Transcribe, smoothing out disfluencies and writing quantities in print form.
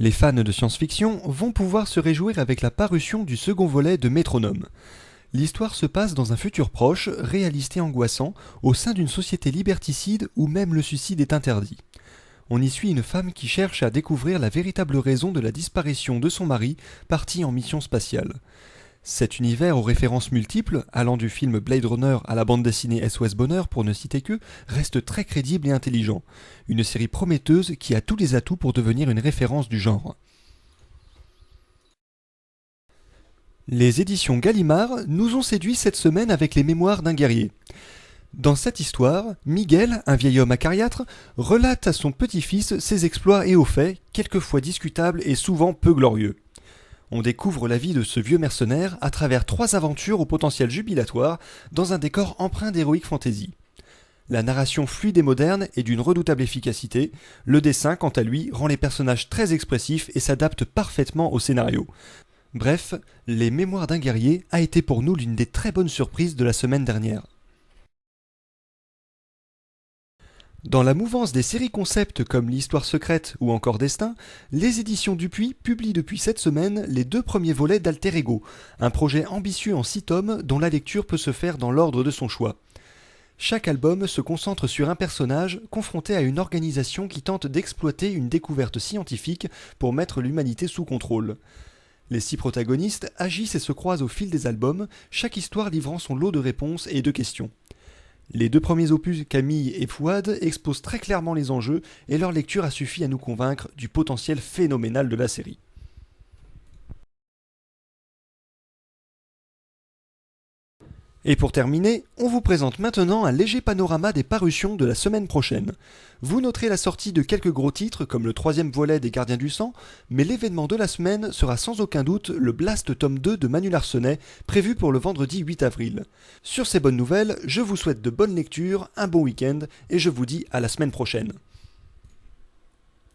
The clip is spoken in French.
Les fans de science-fiction vont pouvoir se réjouir avec la parution du second volet de Métronome. L'histoire se passe dans un futur proche, réaliste et angoissant, au sein d'une société liberticide où même le suicide est interdit. On y suit une femme qui cherche à découvrir la véritable raison de la disparition de son mari, parti en mission spatiale. Cet univers aux références multiples, allant du film Blade Runner à la bande dessinée SOS Bonheur pour ne citer que, reste très crédible et intelligent. Une série prometteuse qui a tous les atouts pour devenir une référence du genre. Les éditions Gallimard nous ont séduits cette semaine avec les mémoires d'un guerrier. Dans cette histoire, Miguel, un vieil homme acariâtre, relate à son petit-fils ses exploits et hauts faits, quelquefois discutables et souvent peu glorieux. On découvre la vie de ce vieux mercenaire à travers 3 aventures au potentiel jubilatoire dans un décor empreint d'héroïque fantasy. La narration fluide et moderne est d'une redoutable efficacité, le dessin quant à lui rend les personnages très expressifs et s'adapte parfaitement au scénario. Bref, Les Mémoires d'un guerrier a été pour nous l'une des très bonnes surprises de la semaine dernière. Dans la mouvance des séries concepts comme L'Histoire secrète ou encore Destin, les éditions Dupuis publient depuis cette semaine les 2 premiers volets d'Alter Ego, un projet ambitieux en 6 tomes dont la lecture peut se faire dans l'ordre de son choix. Chaque album se concentre sur un personnage confronté à une organisation qui tente d'exploiter une découverte scientifique pour mettre l'humanité sous contrôle. Les 6 protagonistes agissent et se croisent au fil des albums, chaque histoire livrant son lot de réponses et de questions. Les 2 premiers opus, Camille et Fouad, exposent très clairement les enjeux et leur lecture a suffi à nous convaincre du potentiel phénoménal de la série. Et pour terminer, on vous présente maintenant un léger panorama des parutions de la semaine prochaine. Vous noterez la sortie de quelques gros titres comme le 3e volet des Gardiens du Sang, mais l'événement de la semaine sera sans aucun doute le Blast tome 2 de Manu Larsenet, prévu pour le vendredi 8 avril. Sur ces bonnes nouvelles, je vous souhaite de bonnes lectures, un bon week-end et je vous dis à la semaine prochaine.